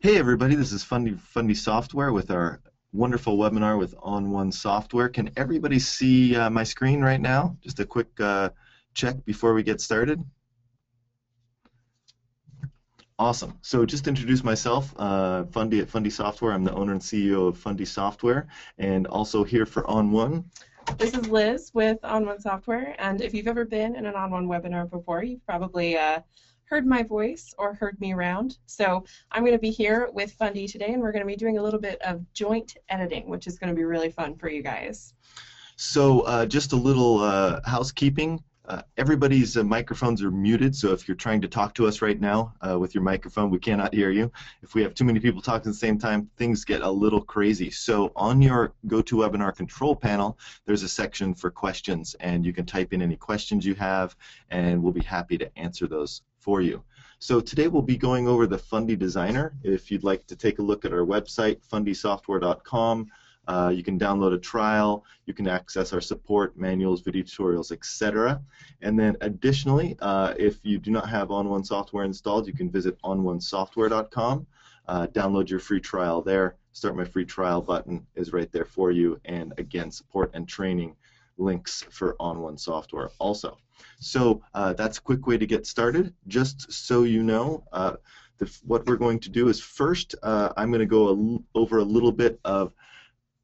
Hey everybody, this is Fundy Software with our wonderful webinar with onOne software. Can everybody see my screen right now? Just a quick check before we get started. Awesome. So just to introduce myself, Fundy at Fundy Software. I'm the owner and CEO of Fundy Software, and also here for onOne. This is Liz with onOne Software, and if you've ever been in an onOne webinar before, you've probably heard my voice or heard me around. So I'm going to be here with Fundy today, and we're going to be doing a little bit of joint editing, which is going to be really fun for you guys. So just a little housekeeping. Everybody's microphones are muted, so if you're trying to talk to us right now with your microphone, we cannot hear you. If we have too many people talking at the same time, things get a little crazy. So on your GoToWebinar control panel, there's a section for questions, and you can type in any questions you have, and we'll be happy to answer those for you. So today we'll be going over the Fundy Designer. If you'd like to take a look at our website, fundysoftware.com, you can download a trial, you can access our support, manuals, video tutorials, etc. And then additionally, if you do not have onOne software installed, you can visit ononesoftware.com, download your free trial there. Start my free trial button is right there for you, and again, support and training links for onOne software also. So that's a quick way to get started. Just so you know, what we're going to do is first, I'm going to go over a little bit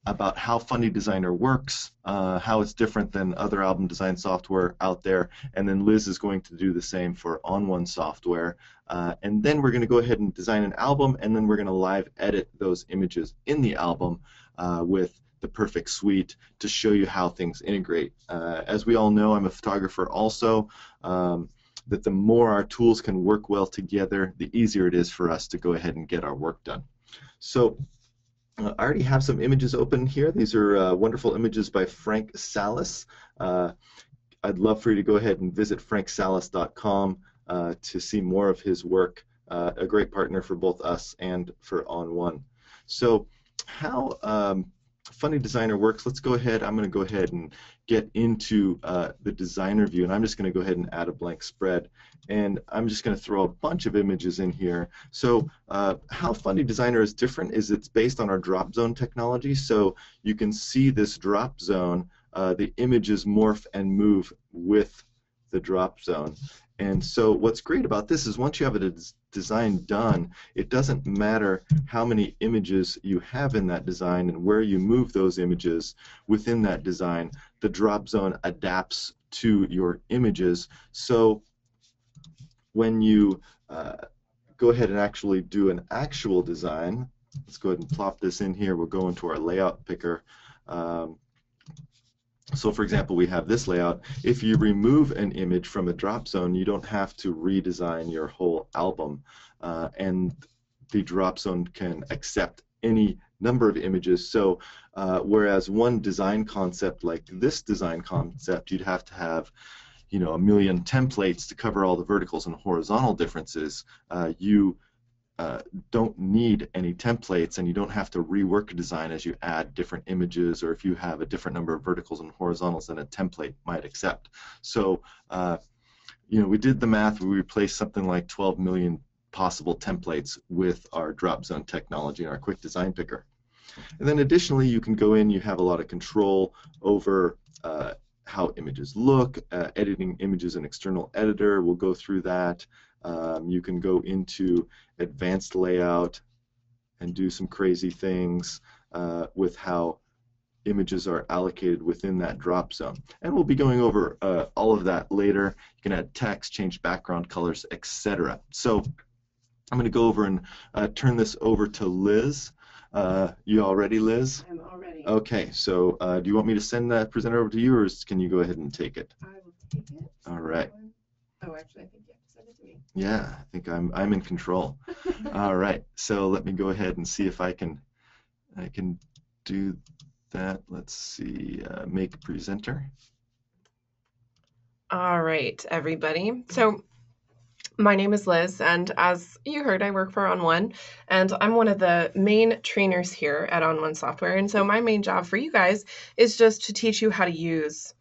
about how Fundy Designer works, how it's different than other album design software out there, and then Liz is going to do the same for onOne software. And then we're going to go ahead and design an album, and then we're going to live edit those images in the album with the perfect suite to show you how things integrate. As we all know, I'm a photographer also, that the more our tools can work well together, the easier it is for us to go ahead and get our work done. So I already have some images open here. These are wonderful images by Frank Salas. I'd love for you to go ahead and visit franksalas.com to see more of his work. A great partner for both us and for onOne. So how Fundy Designer works, let's go ahead. I'm going to go ahead and get into the designer view, and I'm just going to go ahead and add a blank spread. And I'm just going to throw a bunch of images in here. So how Fundy Designer is different is it's based on our drop zone technology. So you can see this drop zone, the images morph and move with the drop zone. And so what's great about this is once you have a design done, it doesn't matter how many images you have in that design and where you move those images within that design. The drop zone adapts to your images. So when you go ahead and actually do an actual design, let's go ahead and plop this in here. We'll go into our layout picker. So for example, we have this layout. If you remove an image from a drop zone, you don't have to redesign your whole album. And the drop zone can accept any number of images. So whereas one design concept like this design concept, you'd have to have a million templates to cover all the verticals and horizontal differences, you don't need any templates, and you don't have to rework a design as you add different images, or if you have a different number of verticals and horizontals than a template might accept. So we did the math. We replaced something like 12 million possible templates with our drop zone technology and our quick design picker. And then additionally, you can go in, you have a lot of control over how images look, editing images in external editor. We'll go through that. You can go into advanced layout and do some crazy things with how images are allocated within that drop zone. And we'll be going over all of that later. You can add text, change background colors, etc. So I'm going to go over and turn this over to Liz. You all ready, Liz? I'm all ready. Okay, so do you want me to send that presenter over to you, or can you go ahead and take it? I will take it. All right. Oh, actually, I think you have to send it to me. Yeah, I think I'm in control. All right, so let me go ahead and see if I can do that. Let's see, make presenter. All right, everybody. So my name is Liz, and as you heard, I work for onOne, and I'm one of the main trainers here at onOne Software. And so my main job for you guys is just to teach you how to use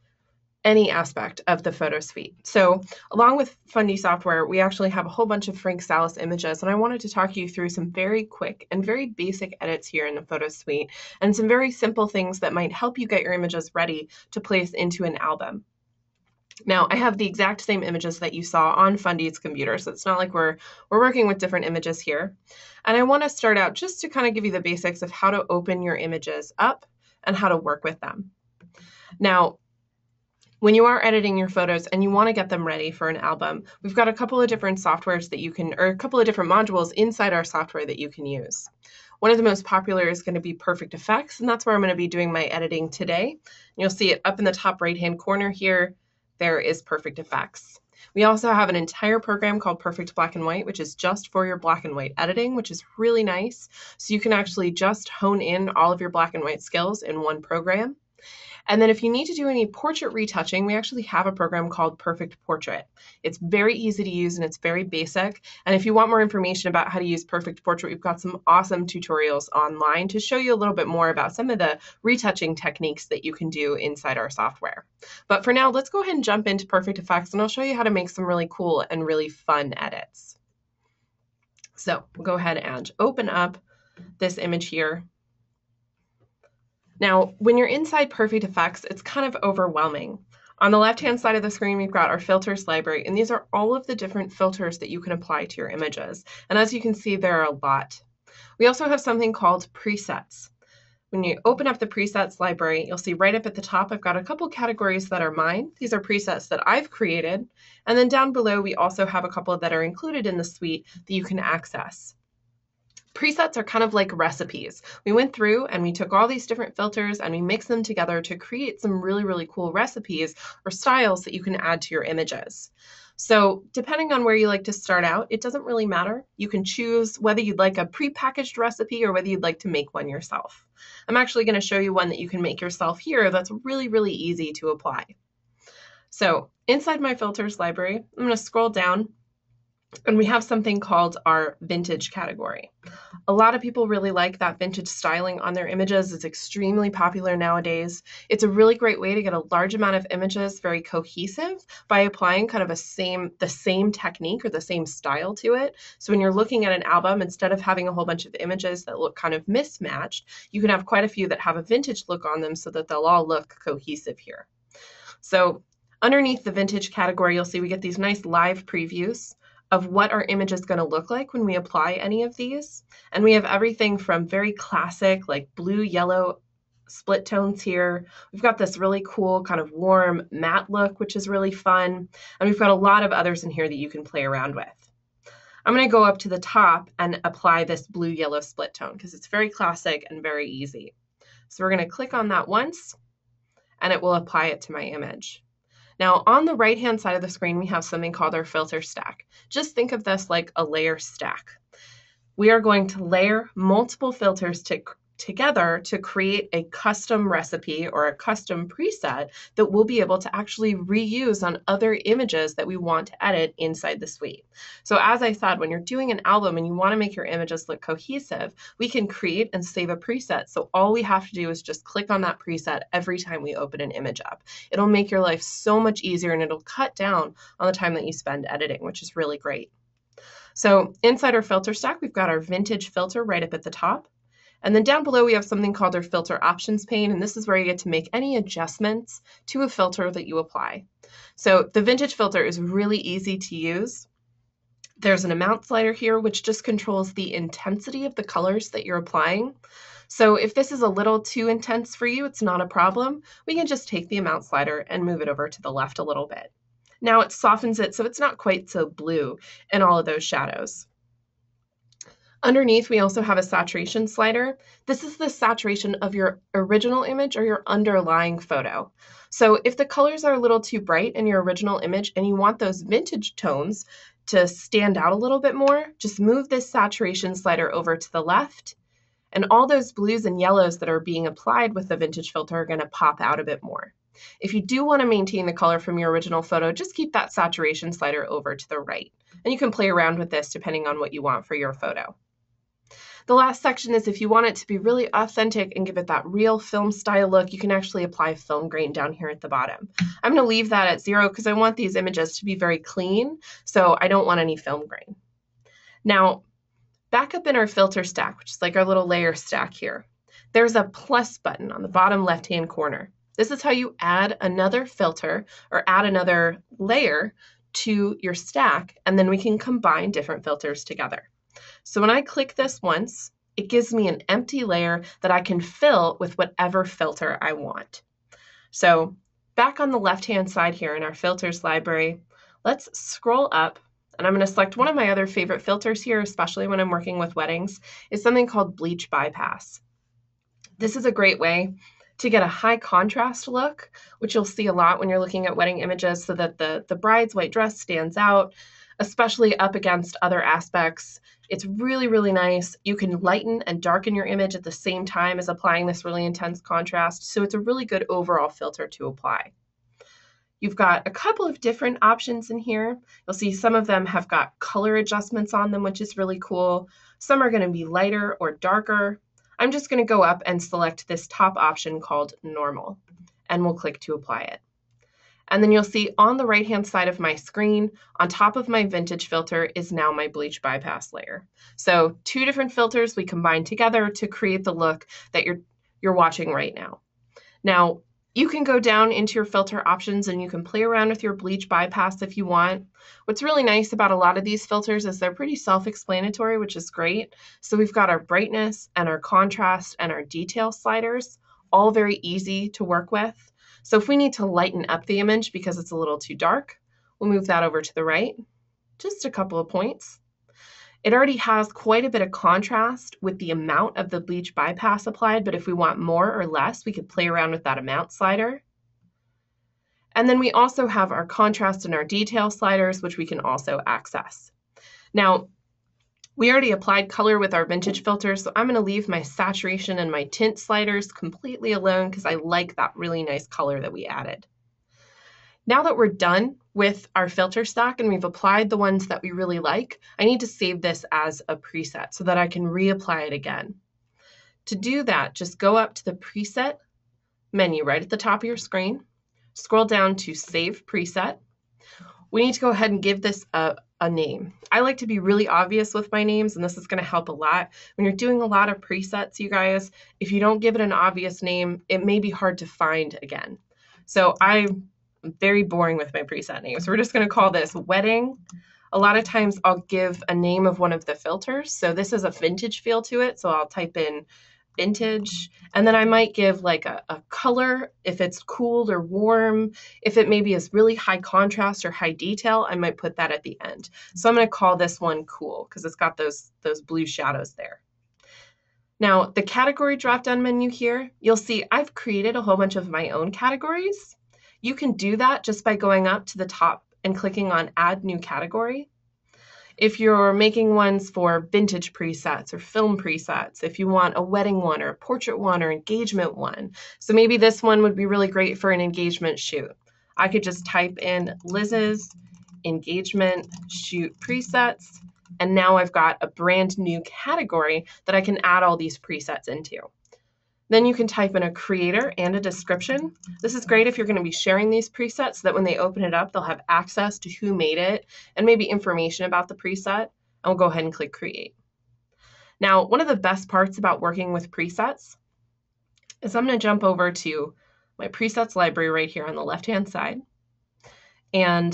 any aspect of the photo suite. So along with Fundy software, we actually have a whole bunch of Frank Salas images, and I wanted to talk you through some very quick and very basic edits here in the photo suite, and some very simple things that might help you get your images ready to place into an album. Now, I have the exact same images that you saw on Fundy's computer, so it's not like we're working with different images here. And I want to start out just to kind of give you the basics of how to open your images up and how to work with them. Now, when you are editing your photos and you want to get them ready for an album, we've got a couple of different softwares that you can, or a couple of different modules inside our software that you can use. One of the most popular is going to be Perfect Effects, and that's where I'm going to be doing my editing today. You'll see it up in the top right-hand corner here. There is Perfect Effects. We also have an entire program called Perfect Black and White, which is just for your black and white editing, which is really nice. So you can actually just hone in all of your black and white skills in one program. And then if you need to do any portrait retouching, we actually have a program called Perfect Portrait. It's very easy to use and it's very basic. And if you want more information about how to use Perfect Portrait, we've got some awesome tutorials online to show you a little bit more about some of the retouching techniques that you can do inside our software. But for now, let's go ahead and jump into Perfect Effects and I'll show you how to make some really cool and really fun edits. So we'll go ahead and open up this image here. Now, when you're inside Perfect Effects, it's kind of overwhelming. On the left-hand side of the screen, we've got our filters library, and these are all of the different filters that you can apply to your images. And as you can see, there are a lot. We also have something called presets. When you open up the presets library, you'll see right up at the top, I've got a couple categories that are mine. These are presets that I've created. And then down below, we also have a couple that are included in the suite that you can access. Presets are kind of like recipes. We went through and we took all these different filters and we mixed them together to create some really, really cool recipes or styles that you can add to your images. So depending on where you like to start out, it doesn't really matter. You can choose whether you'd like a prepackaged recipe or whether you'd like to make one yourself. I'm actually going to show you one that you can make yourself here that's really, really easy to apply. So inside my filters library, I'm going to scroll down and we have something called our vintage category. A lot of people really like that vintage styling on their images. It's extremely popular nowadays. It's a really great way to get a large amount of images very cohesive by applying kind of the same technique or the same style to it. So when you're looking at an album, instead of having a whole bunch of images that look kind of mismatched, you can have quite a few that have a vintage look on them so that they'll all look cohesive here. So underneath the vintage category, you'll see we get these nice live previews of what our image is going to look like when we apply any of these. And we have everything from very classic, like blue, yellow split tones here. We've got this really cool kind of warm matte look, which is really fun. And we've got a lot of others in here that you can play around with. I'm going to go up to the top and apply this blue, yellow split tone because it's very classic and very easy. So we're going to click on that once and it will apply it to my image. Now, on the right-hand side of the screen, we have something called our filter stack. Just think of this like a layer stack. We are going to layer multiple filters together to create a custom recipe or a custom preset that we'll be able to actually reuse on other images that we want to edit inside the suite. So as I said, when you're doing an album and you want to make your images look cohesive, we can create and save a preset. So all we have to do is just click on that preset every time we open an image up. It'll make your life so much easier and it'll cut down on the time that you spend editing, which is really great. So inside our filter stack, we've got our vintage filter right up at the top. And then down below, we have something called our filter options pane, and this is where you get to make any adjustments to a filter that you apply. So the vintage filter is really easy to use. There's an amount slider here, which just controls the intensity of the colors that you're applying. So if this is a little too intense for you, it's not a problem. We can just take the amount slider and move it over to the left a little bit. Now it softens it so it's not quite so blue in all of those shadows. Underneath, we also have a saturation slider. This is the saturation of your original image or your underlying photo. So if the colors are a little too bright in your original image and you want those vintage tones to stand out a little bit more, just move this saturation slider over to the left, and all those blues and yellows that are being applied with the vintage filter are going to pop out a bit more. If you do want to maintain the color from your original photo, just keep that saturation slider over to the right. And you can play around with this depending on what you want for your photo. The last section is if you want it to be really authentic and give it that real film style look, you can actually apply film grain down here at the bottom. I'm going to leave that at 0 because I want these images to be very clean, so I don't want any film grain. Now, back up in our filter stack, which is like our little layer stack here, there's a plus button on the bottom left-hand corner. This is how you add another filter or add another layer to your stack, and then we can combine different filters together. So when I click this once, it gives me an empty layer that I can fill with whatever filter I want. So back on the left-hand side here in our filters library, let's scroll up, and I'm going to select one of my other favorite filters here, especially when I'm working with weddings, is something called Bleach Bypass. This is a great way to get a high contrast look, which you'll see a lot when you're looking at wedding images, so that the bride's white dress stands out, especially up against other aspects. It's really, really nice. You can lighten and darken your image at the same time as applying this really intense contrast, so it's a really good overall filter to apply. You've got a couple of different options in here. You'll see some of them have got color adjustments on them, which is really cool. Some are going to be lighter or darker. I'm just going to go up and select this top option called Normal, and we'll click to apply it. And then you'll see on the right-hand side of my screen, on top of my vintage filter is now my bleach bypass layer. So 2 different filters we combined together to create the look that you're watching right now. Now, you can go down into your filter options and you can play around with your bleach bypass if you want. What's really nice about a lot of these filters is they're pretty self-explanatory, which is great. So we've got our brightness and our contrast and our detail sliders, all very easy to work with. So if we need to lighten up the image because it's a little too dark, we'll move that over to the right, just a couple of points. It already has quite a bit of contrast with the amount of the bleach bypass applied, but if we want more or less, we could play around with that amount slider. And then we also have our contrast and our detail sliders, which we can also access. Now, we already applied color with our vintage filters, so I'm going to leave my saturation and my tint sliders completely alone because I like that really nice color that we added. Now that we're done with our filter stack and we've applied the ones that we really like, I need to save this as a preset so that I can reapply it again. To do that, just go up to the preset menu right at the top of your screen, scroll down to Save Preset. We need to go ahead and give this a name. I like to be really obvious with my names, and this is going to help a lot. When you're doing a lot of presets, you guys, if you don't give it an obvious name, it may be hard to find again. So I'm very boring with my preset names. So we're just going to call this Wedding. A lot of times I'll give a name of one of the filters. So this is a vintage feel to it. So I'll type in vintage, and then I might give like a color if it's cool or warm. If it maybe is really high contrast or high detail, I might put that at the end. So I'm going to call this one cool because it's got those blue shadows there. Now, the category drop-down menu here, you'll see I've created a whole bunch of my own categories. You can do that just by going up to the top and clicking on Add New Category. If you're making ones for vintage presets or film presets, if you want a wedding one or a portrait one or engagement one. So maybe this one would be really great for an engagement shoot. I could just type in Liz's engagement shoot presets, and now I've got a brand new category that I can add all these presets into. Then you can type in a creator and a description. This is great if you're going to be sharing these presets so that when they open it up, they'll have access to who made it and maybe information about the preset. And we'll go ahead and click create. Now, one of the best parts about working with presets is I'm going to jump over to my presets library right here on the left-hand side. And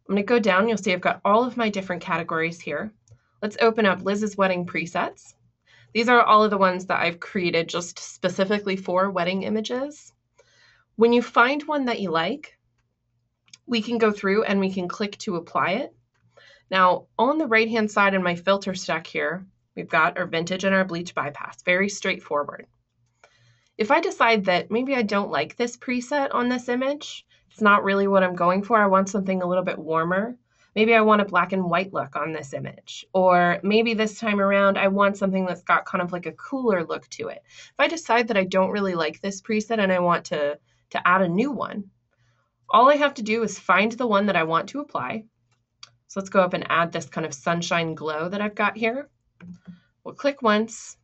I'm going to go down. You'll see I've got all of my different categories here. Let's open up Liz's wedding presets. These are all of the ones that I've created just specifically for wedding images. When you find one that you like, we can go through and we can click to apply it. Now, on the right-hand side in my filter stack here, we've got our vintage and our bleach bypass, very straightforward. If I decide that maybe I don't like this preset on this image, it's not really what I'm going for, I want something a little bit warmer. Maybe I want a black and white look on this image, or maybe this time around I want something that's got kind of like a cooler look to it. If I decide that I don't really like this preset and I want to add a new one, all I have to do is find the one that I want to apply. So let's go up and add this kind of sunshine glow that I've got here. We'll click once,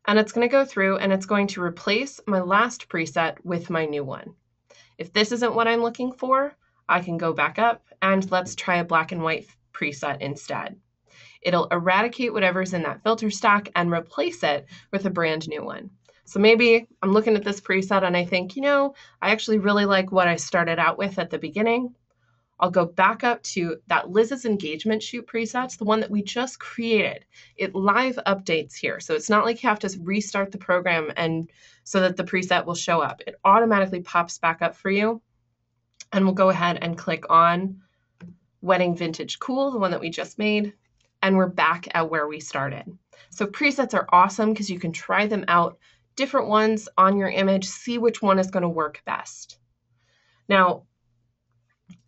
and it's going to go through and it's going to replace my last preset with my new one. If this isn't what I'm looking for, I can go back up and let's try a black and white preset instead. It'll eradicate whatever's in that filter stack and replace it with a brand new one. So maybe I'm looking at this preset and I think, I actually really like what I started out with at the beginning. I'll go back up to that Liz's engagement shoot presets, the one that we just created. It live updates here. So it's not like you have to restart the program and so that the preset will show up. It automatically pops back up for you. And we'll go ahead and click on Wedding Vintage Cool, the one that we just made. And we're back at where we started. So presets are awesome because you can try them out, different ones on your image, see which one is going to work best. Now,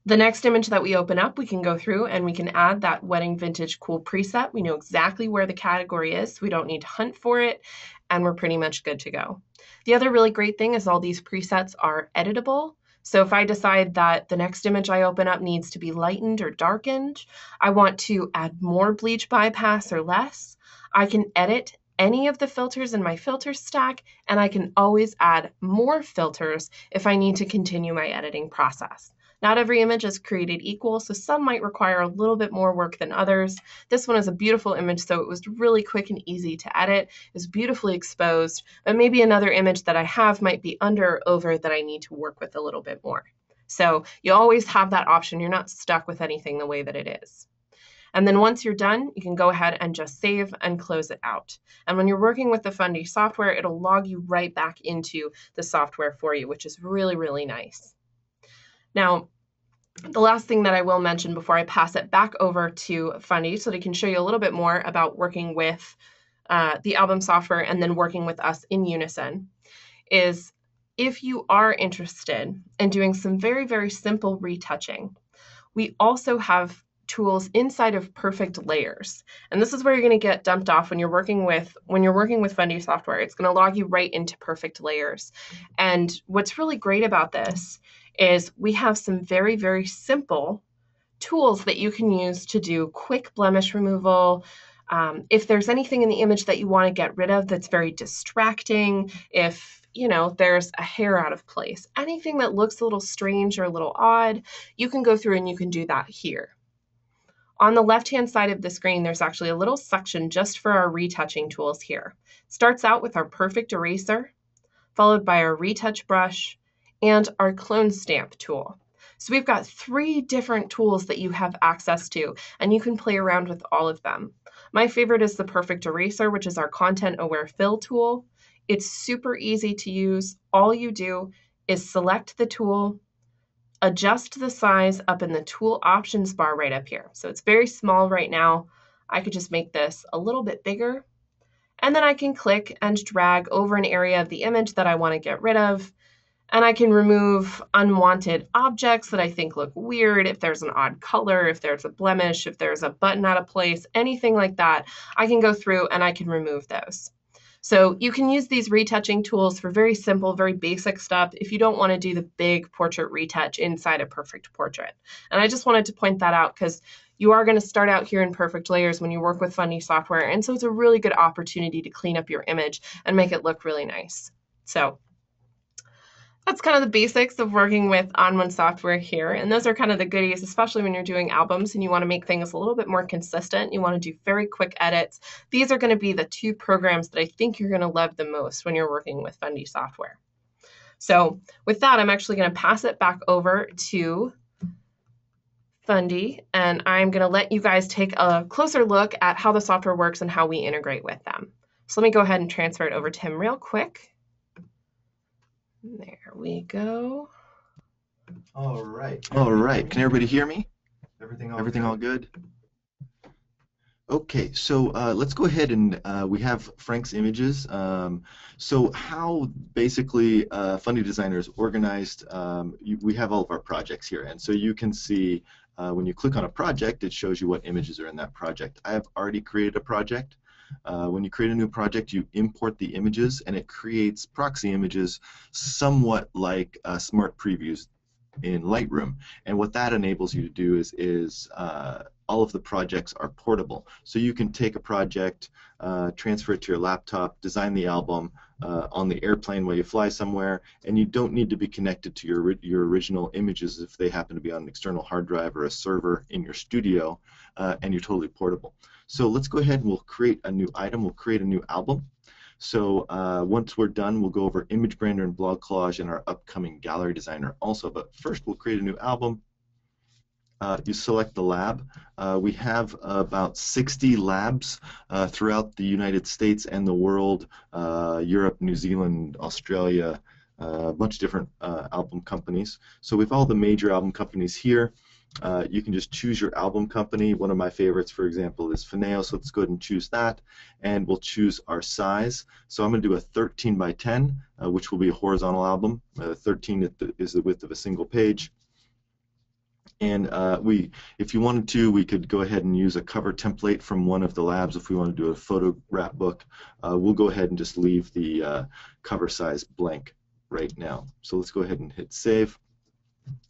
the next image that we open up, we can go through and we can add that Wedding Vintage Cool preset. We know exactly where the category is. So we don't need to hunt for it, and we're pretty much good to go. The other really great thing is all these presets are editable. So if I decide that the next image I open up needs to be lightened or darkened, I want to add more bleach bypass or less, I can edit any of the filters in my filter stack, and I can always add more filters if I need to continue my editing process. Not every image is created equal, so some might require a little bit more work than others. This one is a beautiful image, so it was really quick and easy to edit. It's beautifully exposed, but maybe another image that I have might be under or over that I need to work with a little bit more. So you always have that option. You're not stuck with anything the way that it is. And then once you're done, you can go ahead and just save and close it out. And when you're working with the Fundy software, it'll log you right back into the software for you, which is really, really nice. Now, the last thing that I will mention before I pass it back over to Fundy so they can show you a little bit more about working with the album software and then working with us in unison is if you are interested in doing some very, very simple retouching, we also have tools inside of Perfect Layers. And this is where you're going to get dumped off when you're working with Fundy software. It's going to log you right into Perfect Layers. And what's really great about this is we have some very, very simple tools that you can use to do quick blemish removal. If there's anything in the image that you want to get rid of that's very distracting, if there's a hair out of place, anything that looks a little strange or a little odd, you can go through and you can do that here. On the left-hand side of the screen, there's actually a little section just for our retouching tools here. It starts out with our perfect eraser, followed by our retouch brush, and our clone stamp tool. So we've got 3 different tools that you have access to, and you can play around with all of them. My favorite is the perfect eraser, which is our content aware fill tool. It's super easy to use. All you do is select the tool, adjust the size up in the tool options bar right up here. So it's very small right now. I could just make this a little bit bigger, and then I can click and drag over an area of the image that I want to get rid of. And I can remove unwanted objects that I think look weird, if there's an odd color, if there's a blemish, if there's a button out of place, anything like that, I can go through and I can remove those. So you can use these retouching tools for very simple, very basic stuff if you don't want to do the big portrait retouch inside a perfect portrait. And I just wanted to point that out because you are going to start out here in Perfect Layers when you work with Fundy software. And so it's a really good opportunity to clean up your image and make it look really nice. So that's kind of the basics of working with onOne software here. And those are kind of the goodies, especially when you're doing albums and you want to make things a little bit more consistent. You want to do very quick edits. These are going to be the 2 programs that I think you're going to love the most when you're working with Fundy software. So with that, I'm actually going to pass it back over to Fundy, and I'm going to let you guys take a closer look at how the software works and how we integrate with them. So let me go ahead and transfer it over to him real quick. There we go. All right. Can everybody hear me? Everything all good? Okay, so let's go ahead and we have Frank's images. So how basically Fundy Designer is organized, we have all of our projects here, and so you can see when you click on a project, it shows you what images are in that project. I have already created a project. When you create a new project, you import the images, and it creates proxy images somewhat like smart previews in Lightroom. And what that enables you to do is all of the projects are portable. So you can take a project, transfer it to your laptop, design the album on the airplane while you fly somewhere, and you don't need to be connected to your original images if they happen to be on an external hard drive or a server in your studio, and you're totally portable. So let's go ahead and we'll create a new item. We'll create a new album. So once we're done, we'll go over Image Brander and Blog Collage and our upcoming Gallery Designer also. But first, we'll create a new album. You select the lab. We have about 60 labs throughout the United States and the world, Europe, New Zealand, Australia, a bunch of different album companies. So we have all the major album companies here. You can just choose your album company. One of my favorites, for example, is Fineo, so let's go ahead and choose that, and we'll choose our size. So I'm going to do a 13 by 10, which will be a horizontal album. 13 is the width of a single page. And if you wanted to, we could go ahead and use a cover template from one of the labs. If we want to do a photo wrap book, we'll go ahead and just leave the cover size blank right now. So let's go ahead and hit save.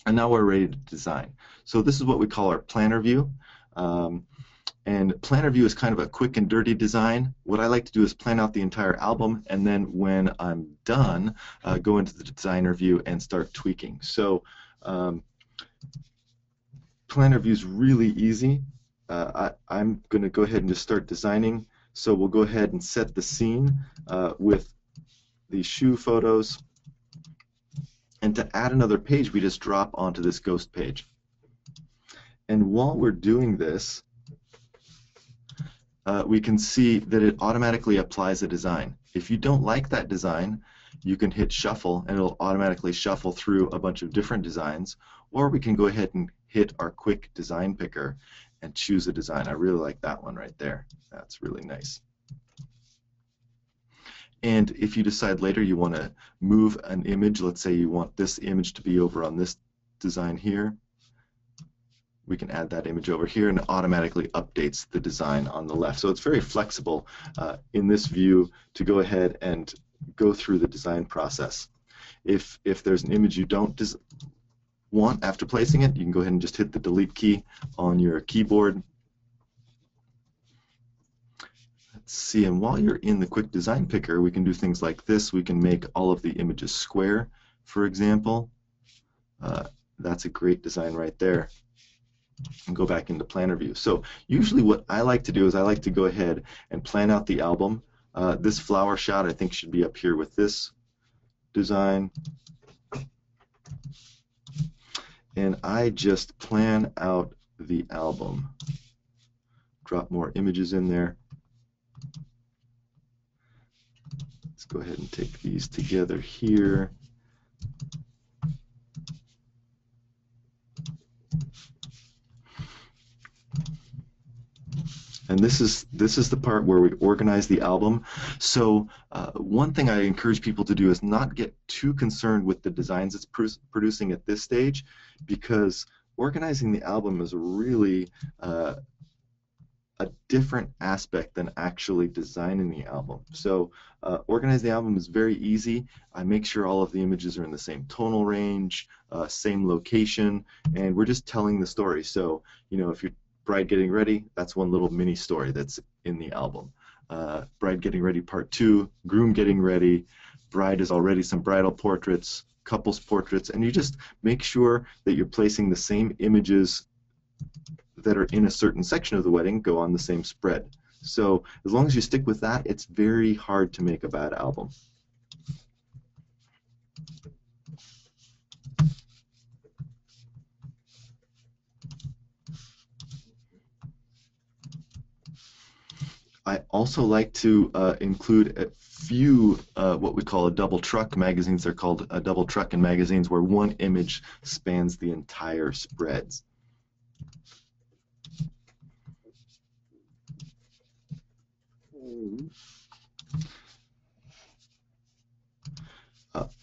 And now we're ready to design. So this is what we call our planner view. And planner view is kind of a quick and dirty design. What I like to do is plan out the entire album, and then when I'm done, go into the designer view and start tweaking. So planner view is really easy. I'm going to go ahead and just start designing. So we'll go ahead and set the scene with the shoe photos. And to add another page, we just drop onto this ghost page. And while we're doing this, we can see that it automatically applies a design. If you don't like that design, you can hit shuffle and it'll automatically shuffle through a bunch of different designs, or we can go ahead and hit our quick design picker and choose a design. I really like that one right there. That's really nice. And if you decide later you want to move an image, let's say you want this image to be over on this design here, we can add that image over here and it automatically updates the design on the left. So it's very flexible in this view to go ahead and go through the design process. If there's an image you don't want after placing it, you can go ahead and just hit the delete key on your keyboard. Let's see, and while you're in the quick design picker, we can do things like this. We can make all of the images square, for example. That's a great design right there. And go back into planner view. So usually what I like to do is I like to go ahead and plan out the album. This flower shot I think should be up here with this design. And I just plan out the album. Drop more images in there. Let's go ahead and take these together here. And this is the part where we organize the album. So one thing I encourage people to do is not get too concerned with the designs it's producing at this stage, because organizing the album is really a different aspect than actually designing the album. So organize the album is very easy. I make sure all of the images are in the same tonal range, same location, and we're just telling the story. So if you're Bride Getting Ready, that's one little mini story that's in the album. Bride Getting Ready Part 2, Groom Getting Ready, Bride is already some bridal portraits, couples portraits, and you just make sure that you're placing the same images that are in a certain section of the wedding go on the same spread. So as long as you stick with that, it's very hard to make a bad album. I also like to include a few what we call a double truck magazines. They're called a double truck in magazines, where one image spans the entire spreads.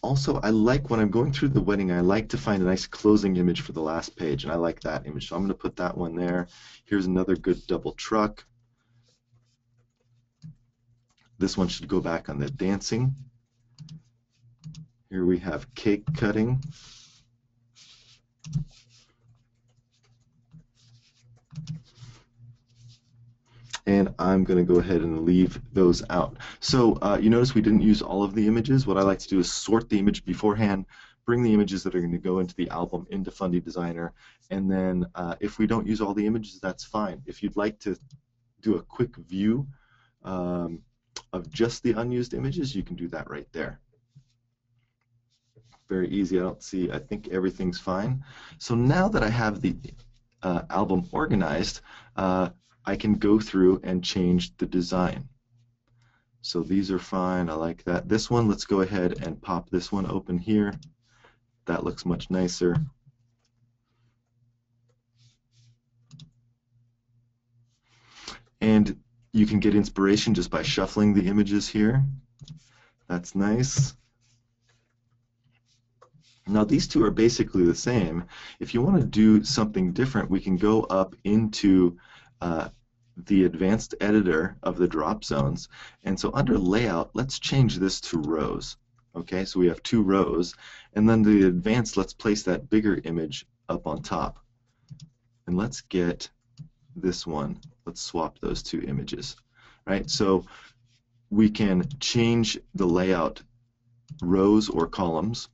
Also, I like when I'm going through the wedding, I like to find a nice closing image for the last page, and I like that image. So I'm going to put that one there. Here's another good double truck. This one should go back on the dancing. Here we have cake cutting. I'm going to go ahead and leave those out. So you notice we didn't use all of the images. What I like to do is sort the image beforehand, bring the images that are going to go into the album into Fundy Designer, and then if we don't use all the images, that's fine. If you'd like to do a quick view of just the unused images, you can do that right there. Very easy. I think everything's fine. So now that I have the album organized, I can go through and change the design. So these are fine. I like that. This one, let's go ahead and pop this one open here. That looks much nicer. And you can get inspiration just by shuffling the images here. That's nice. Now these two are basically the same. If you want to do something different, we can go up into the advanced editor of the drop zones. And so under layout, let's change this to rows. Okay, so we have 2 rows. And then the advanced, let's place that bigger image up on top. And let's get this one. Let's swap those 2 images. Right, so we can change the layout rows or columns.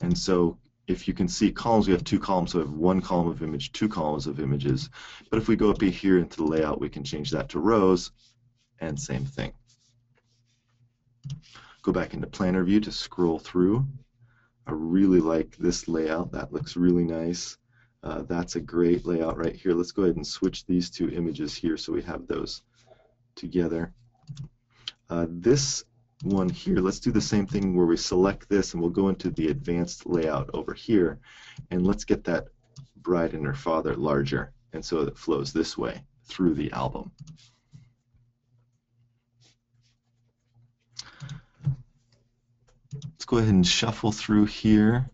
And so if you can see columns, we have 2 columns, so we have 1 column of image, 2 columns of images. But if we go up here into the layout, we can change that to rows, and same thing. Go back into Planner View to scroll through. I really like this layout. That looks really nice. That's a great layout right here. Let's go ahead and switch these 2 images here so we have those together. This one here, let's do the same thing where we select this and we'll go into the advanced layout over here, and let's get that bride and her father larger, and so it flows this way through the album. Let's go ahead and shuffle through here.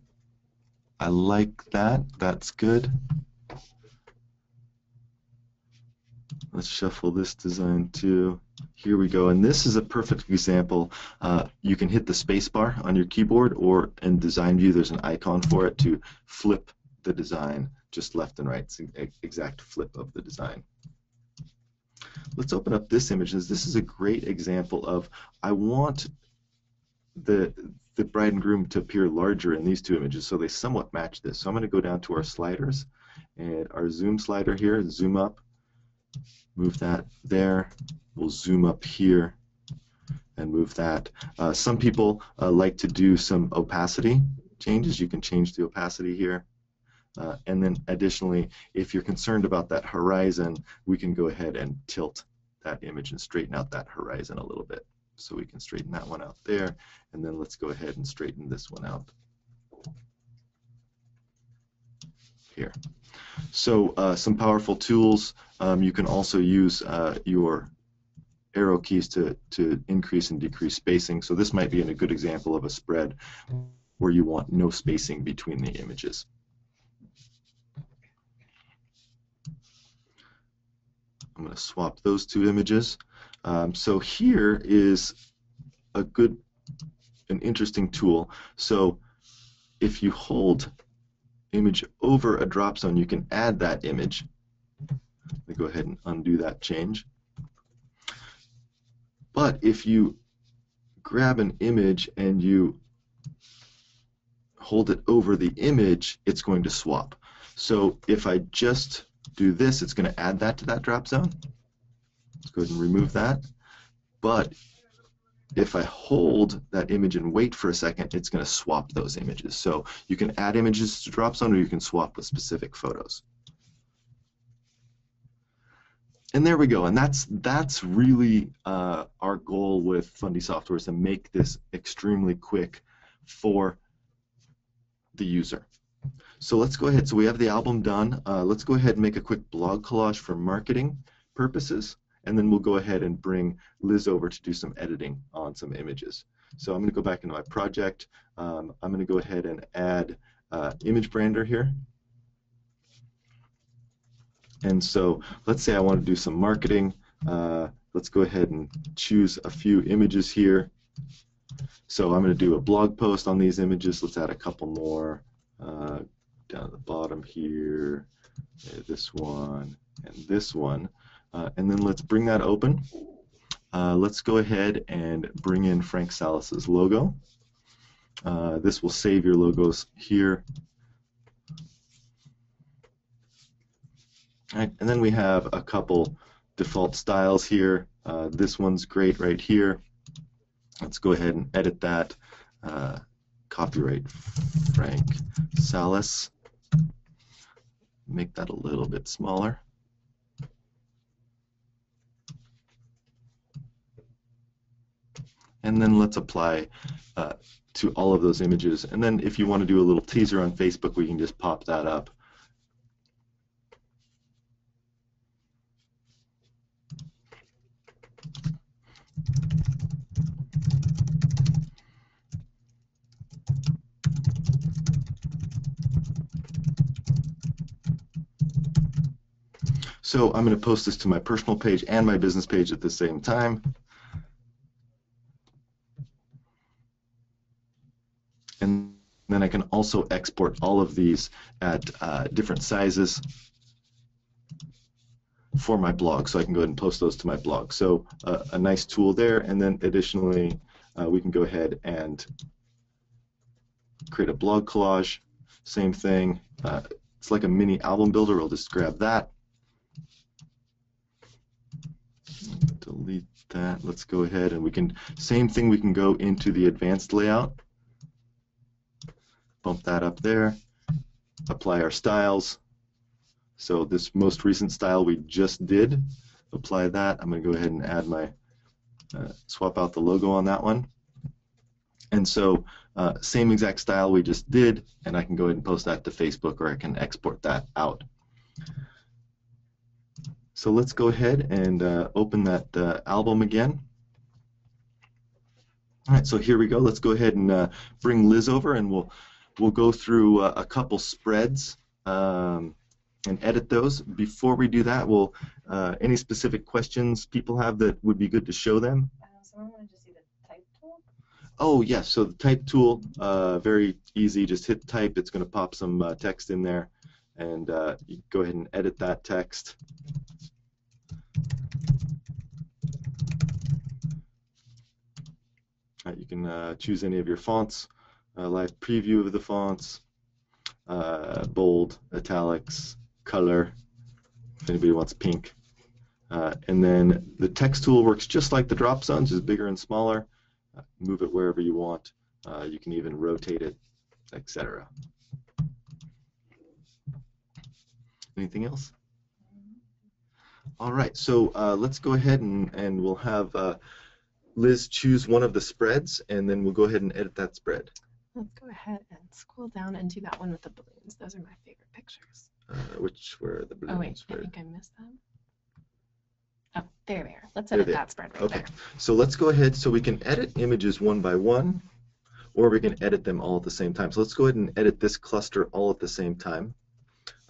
I like that. That's good. Let's shuffle this design too. Here we go, and this is a perfect example. You can hit the space bar on your keyboard, or in design view there's an icon for it to flip the design just left and right. It's an exact flip of the design. Let's open up this image. This is a great example of, I want the bride and groom to appear larger in these 2 images, so they somewhat match this. So I'm going to go down to our sliders, and our zoom slider here, zoom up, move that there. We'll zoom up here and move that. Some people like to do some opacity changes. You can change the opacity here. And then additionally, if you're concerned about that horizon, we can go ahead and tilt that image and straighten out that horizon a little bit. So we can straighten that one out there, and then let's go ahead and straighten this one out here. So some powerful tools. You can also use your arrow keys to increase and decrease spacing. So this might be a good example of a spread where you want no spacing between the images. I'm going to swap those 2 images. So here is an interesting tool. So if you hold image over a drop zone, you can add that image. Let me go ahead and undo that change. But if you grab an image and you hold it over the image, it's going to swap. So if I just do this, it's going to add that to that drop zone. Let's go ahead and remove that. But if I hold that image and wait for a second, it's going to swap those images. So you can add images to drop zone, or you can swap with specific photos. And there we go, and that's really our goal with Fundy software, is to make this extremely quick for the user. So let's go ahead. So we have the album done. Let's go ahead and make a quick blog collage for marketing purposes, and then we'll go ahead and bring Liz over to do some editing on some images. So I'm going to go back into my project. I'm going to go ahead and add image brander here. And so let's say I want to do some marketing. Let's go ahead and choose a few images here. So I'm going to do a blog post on these images. Let's add a couple more down at the bottom here. This one and this one. And then let's bring that open. Let's go ahead and bring in Frank Salas's logo. This will save your logos here. All right, and then we have a couple default styles here. This one's great right here. Let's go ahead and edit that. Copyright Frank Salas. Make that a little bit smaller. And then let's apply to all of those images. And then if you want to do a little teaser on Facebook, we can just pop that up. So I'm going to post this to my personal page and my business page at the same time. And then I can also export all of these at different sizes for my blog, so I can go ahead and post those to my blog. So a nice tool there, and then additionally we can go ahead and create a blog collage. Same thing. It's like a mini album builder. We'll just grab that. Delete that. Let's go ahead and we can, same thing, we can go into the advanced layout. Bump that up there. Apply our styles. So this most recent style we just did, apply that. I'm going to go ahead and add my, swap out the logo on that one. And so same exact style we just did, and I can go ahead and post that to Facebook, or I can export that out. So let's go ahead and open that album again. All right, so here we go. Let's go ahead and bring Liz over, and we'll go through a couple spreads and edit those. Before we do that, any specific questions people have that would be good to show them? Someone wanted to see the type tool? Oh, yes. So the type tool, very easy. Just hit type. It's going to pop some text in there, and you go ahead and edit that text. You can choose any of your fonts, live preview of the fonts, bold, italics, color, if anybody wants pink. And then the text tool works just like the drop zones, just bigger and smaller. Move it wherever you want. You can even rotate it, etc. Anything else? All right, so let's go ahead and we'll have Liz choose one of the spreads, and then we'll go ahead and edit that spread. Let's go ahead and scroll down and do that one with the balloons. Those are my favorite pictures. Which were the balloons? Oh wait, I think I missed them. Oh, there they are. Let's edit that spread right there. So let's go ahead, so we can edit images one by one, or we can edit them all at the same time. So let's go ahead and edit this cluster all at the same time.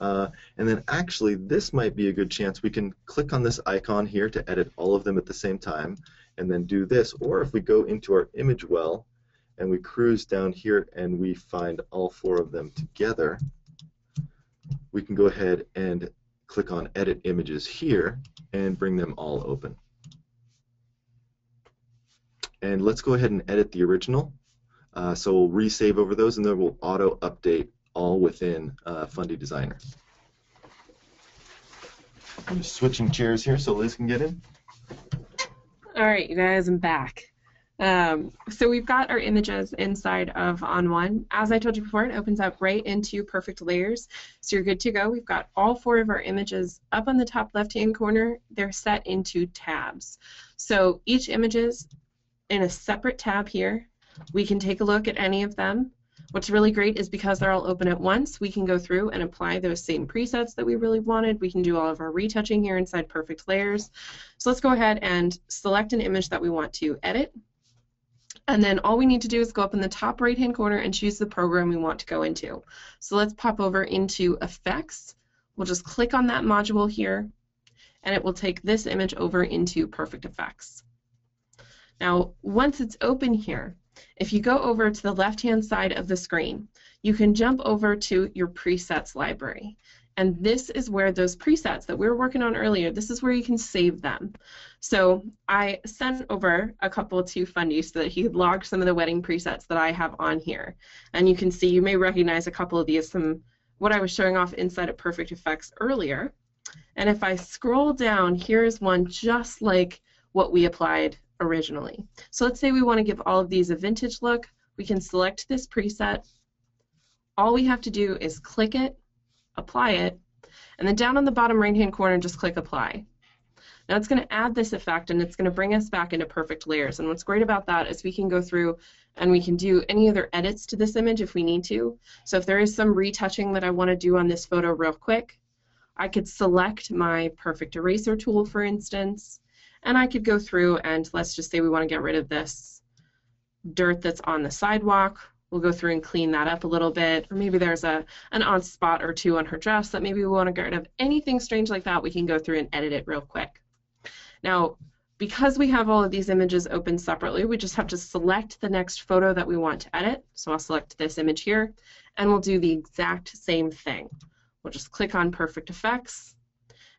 And then actually, this might be a good chance. We can click on this icon here to edit all of them at the same time, and then do this. Or if we go into our image well, and we cruise down here and we find all four of them together, we can go ahead and click on Edit Images here and bring them all open. And let's go ahead and edit the original. So we'll resave over those, and then we'll auto-update all within Fundy Designer. I'm just switching chairs here so Liz can get in. All right, you guys, I'm back. So we've got our images inside of onOne. As I told you before, it opens up right into Perfect Layers, so you're good to go. We've got all four of our images up on the top left-hand corner. They're set into tabs. So each image is in a separate tab here. We can take a look at any of them. What's really great is because they're all open at once, we can go through and apply those same presets that we really wanted. We can do all of our retouching here inside Perfect Layers. So let's go ahead and select an image that we want to edit. And then all we need to do is go up in the top right-hand corner and choose the program we want to go into. So let's pop over into Effects. We'll just click on that module here, and it will take this image over into Perfect Effects. Now, once it's open here, if you go over to the left-hand side of the screen, you can jump over to your presets library. And this is where those presets that we were working on earlier, this is where you can save them. So I sent over a couple to Fundy so that he could log some of the wedding presets that I have on here. And you can see, you may recognize a couple of these from what I was showing off inside of Perfect Effects earlier. And if I scroll down, here's one just like what we applied originally. So let's say we want to give all of these a vintage look. We can select this preset. All we have to do is click it, apply it, and then down on the bottom right-hand corner, just click Apply. Now it's going to add this effect, and it's going to bring us back into perfect layers. And what's great about that is we can go through and we can do any other edits to this image if we need to. So if there is some retouching that I want to do on this photo real quick, I could select my Perfect Eraser tool, for instance, and I could go through and let's just say we want to get rid of this dirt that's on the sidewalk. We'll go through and clean that up a little bit, or maybe there's an odd spot or two on her dress that maybe we want to get rid of. Anything strange like that, we can go through and edit it real quick. Now, because we have all of these images open separately, we just have to select the next photo that we want to edit. So I'll select this image here, and we'll do the exact same thing. We'll just click on Perfect Effects,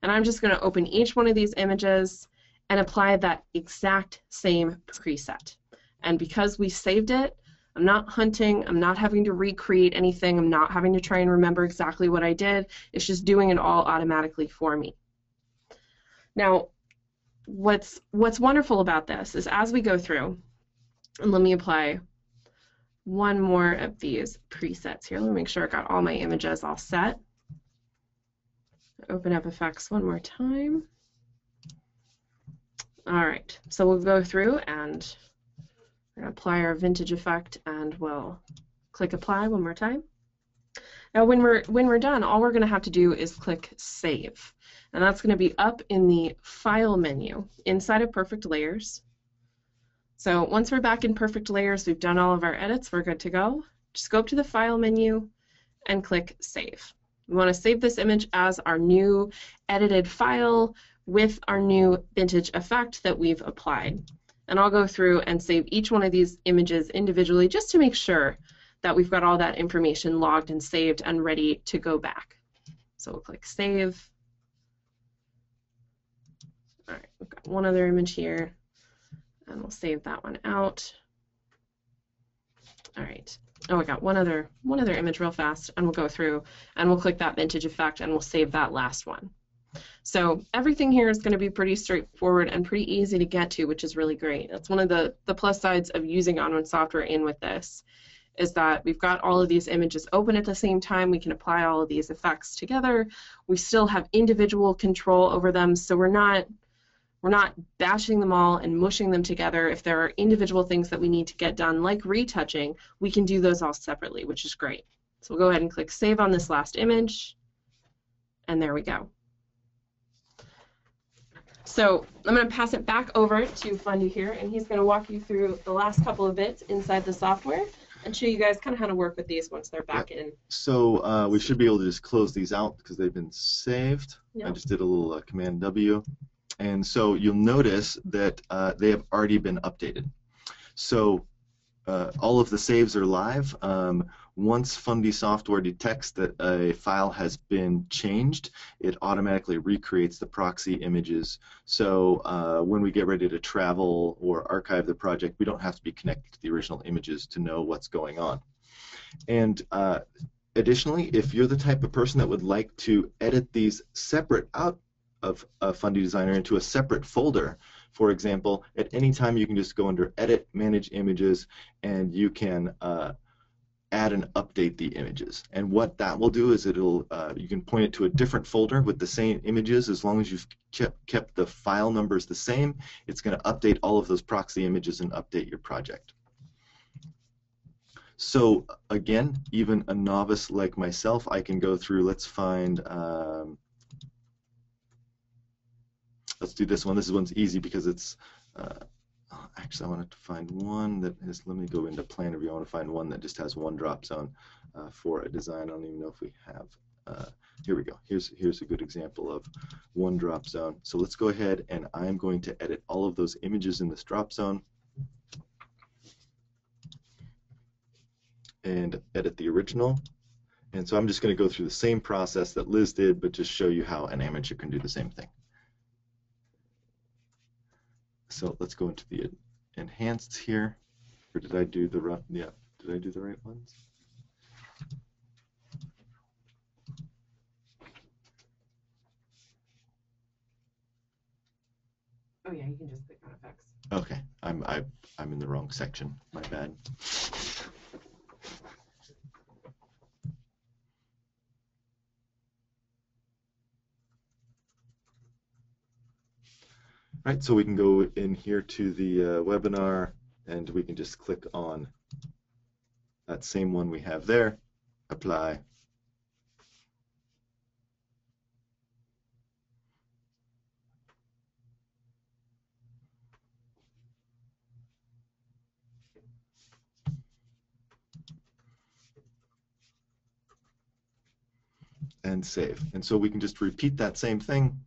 and I'm just going to open each one of these images and apply that exact same preset. And because we saved it, I'm not hunting, I'm not having to recreate anything, I'm not having to try and remember exactly what I did, it's just doing it all automatically for me. Now, what's wonderful about this is as we go through, and let me apply one more of these presets here. Let me make sure I got all my images all set. Open up effects one more time. All right, so we'll go through and we're going to apply our vintage effect, and we'll click Apply one more time. Now when we're done, all we're going to have to do is click Save. And that's going to be up in the File menu inside of Perfect Layers. So once we're back in Perfect Layers, we've done all of our edits, we're good to go. Just go up to the File menu and click Save. We want to save this image as our new edited file with our new vintage effect that we've applied. And I'll go through and save each one of these images individually just to make sure that we've got all that information logged and saved and ready to go back. So we'll click Save. All right, we've got one other image here, and we'll save that one out. All right. Oh, we got one other image real fast, and we'll go through and we'll click that vintage effect and we'll save that last one. So everything here is going to be pretty straightforward and pretty easy to get to, which is really great. That's one of the plus sides of using onOne software in with this, is that we've got all of these images open at the same time. We can apply all of these effects together. We still have individual control over them, so we're not bashing them all and mushing them together. If there are individual things that we need to get done, like retouching, we can do those all separately, which is great. So we'll go ahead and click Save on this last image, and there we go. So I'm going to pass it back over to Fundy here, and he's going to walk you through the last couple of bits inside the software and show you guys kind of how to work with these once they're back in. So we should be able to just close these out because they've been saved. Yep. I just did a little Command W. And so you'll notice that they have already been updated. So all of the saves are live. Once Fundy software detects that a file has been changed, it automatically recreates the proxy images. So when we get ready to travel or archive the project, we don't have to be connected to the original images to know what's going on. And additionally, if you're the type of person that would like to edit these separate out of Fundy Designer into a separate folder, for example, at any time you can just go under Edit, Manage Images, and you can add and update the images. And what that will do is it'll you can point it to a different folder with the same images. As long as you've kept the file numbers the same, it's going to update all of those proxy images and update your project. So again, even a novice like myself, I can go through, let's find let's do this one. This one's easy because it's actually, I wanted to find one that is, let me go into Planner View. I want to find one that just has one drop zone for a design. I don't even know if we have. Here we go. Here's a good example of one drop zone. So let's go ahead, and I'm going to edit all of those images in this drop zone and edit the original. And so I'm just going to go through the same process that Liz did, but just show you how an amateur can do the same thing. So let's go into the enhanced here. Or did I do the rough? Yeah, did I do the right ones? Oh yeah, you can just click on effects. Okay, I'm in the wrong section. My bad. Right, so we can go in here to the webinar, and we can just click on that same one we have there, apply. And save. And so we can just repeat that same thing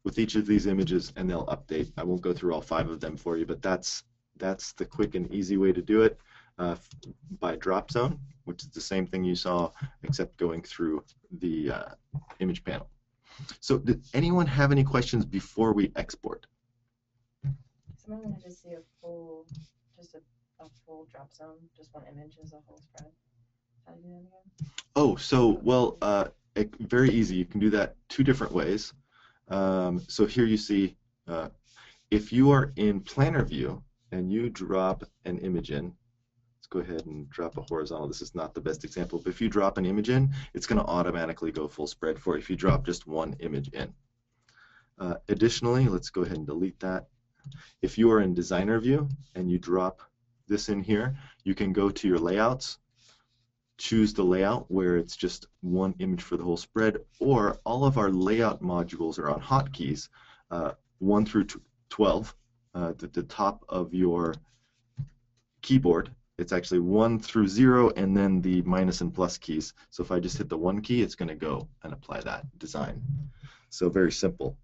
with each of these images, and they'll update. I won't go through all 5 of them for you, but that's the quick and easy way to do it by drop zone, which is the same thing you saw, except going through the image panel. So did anyone have any questions before we export? Someone wanted to see a full, just a full drop zone, just one image as a whole spread. How do you do that again? Oh, so, well, very easy. You can do that 2 different ways. So here you see, if you are in planner view and you drop an image in, let's go ahead and drop a horizontal. This is not the best example, but if you drop an image in, it's going to automatically go full spread for you if you drop just one image in. Additionally, let's go ahead and delete that. If you are in designer view and you drop this in here, you can go to your layouts, choose the layout where it's just one image for the whole spread, or all of our layout modules are on hotkeys, 1 through 12, at the top of your keyboard. It's actually 1 through 0 and then the minus and plus keys. So if I just hit the 1 key, it's going to go and apply that design. So very simple.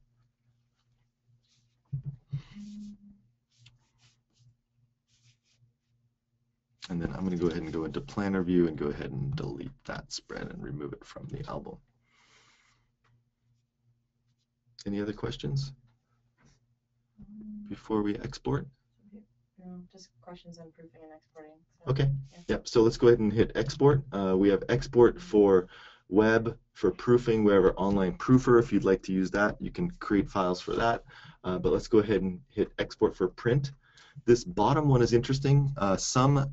And then I'm going to go ahead and go into planner view and go ahead and delete that spread and remove it from the album. Any other questions before we export? No, just questions on proofing and exporting. So, Okay. yeah. Yep. So let's go ahead and hit export. We have export for web, for proofing. We have our online proofer. If you'd like to use that, you can create files for that. But let's go ahead and hit export for print. This bottom one is interesting. Some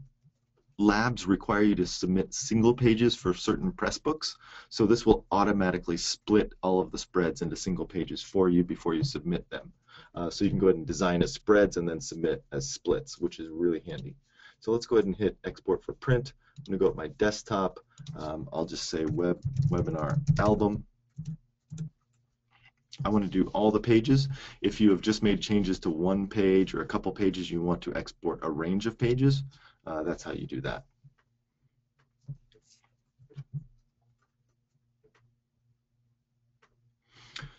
labs require you to submit single pages for certain press books, so this will automatically split all of the spreads into single pages for you before you submit them. So you can go ahead and design as spreads and then submit as splits, which is really handy. So let's go ahead and hit export for print. I'm going to go to my desktop. I'll just say webinar album. I want to do all the pages. If you have just made changes to one page or a couple pages, you want to export a range of pages. That's how you do that.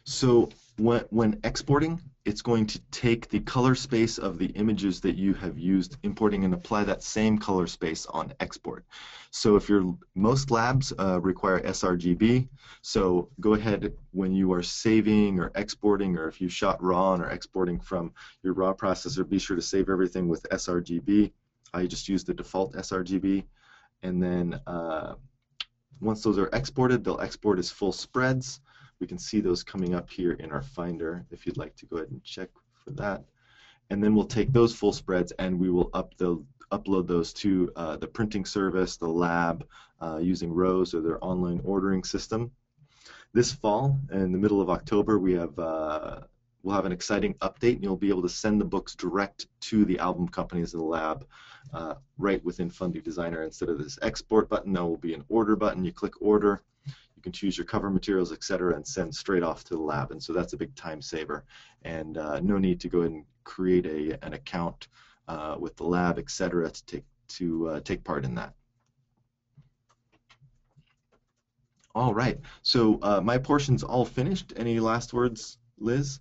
So when exporting, it's going to take the color space of the images that you have used importing and apply that same color space on export. So if most labs require sRGB, so go ahead when you are saving or exporting, or if you shot RAW and are exporting from your RAW processor, be sure to save everything with sRGB. I just use the default sRGB, and then once those are exported, they'll export as full spreads. We can see those coming up here in our Finder if you'd like to go ahead and check for that. And then we'll take those full spreads and we will upload those to the printing service, the lab, using Rose or their online ordering system. This fall, in the middle of October, we'll have an exciting update, and you'll be able to send the books direct to the album companies in the lab right within Fundy Designer. Instead of this export button, there will be an order button. You click order. You can choose your cover materials, etc., and send straight off to the lab. And so that's a big time saver. And no need to go ahead and create an account with the lab, etc., to take part in that. All right. So my portion's all finished. Any last words, Liz?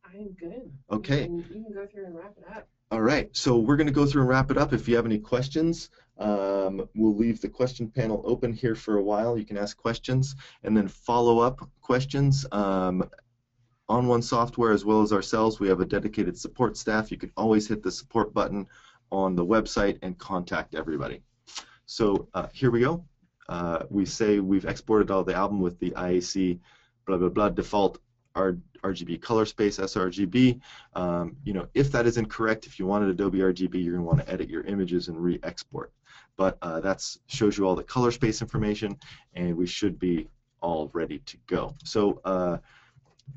I'm good. Okay. You can go through and wrap it up. All right. So we're going to go through and wrap it up. If you have any questions, We'll leave the question panel open here for a while. You can ask questions and then follow-up questions. onOne Software, as well as ourselves, we have a dedicated support staff. You can always hit the support button on the website and contact everybody. So here we go. We say we've exported all the album with the IAC blah blah blah default RGB color space sRGB. You know, if that is incorrect, if you wanted Adobe RGB, you're going to want to edit your images and re-export. But that shows you all the color space information, and we should be all ready to go. So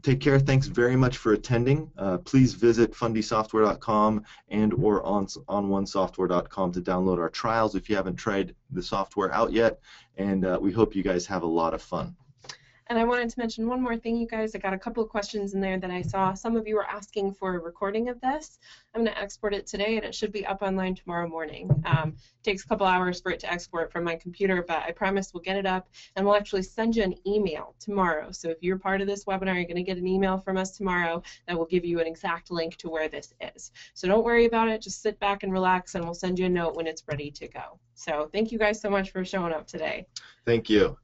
take care. Thanks very much for attending. Please visit fundysoftware.com and or ononesoftware.com to download our trials if you haven't tried the software out yet. And we hope you guys have a lot of fun. And I wanted to mention one more thing, you guys. I got a couple of questions in there that I saw. Some of you were asking for a recording of this. I'm going to export it today, and it should be up online tomorrow morning. It takes a couple hours for it to export from my computer, but I promise we'll get it up, and we'll actually send you an email tomorrow. So if you're part of this webinar, you're going to get an email from us tomorrow that will give you an exact link to where this is. So don't worry about it. Just sit back and relax, and we'll send you a note when it's ready to go. So thank you guys so much for showing up today. Thank you.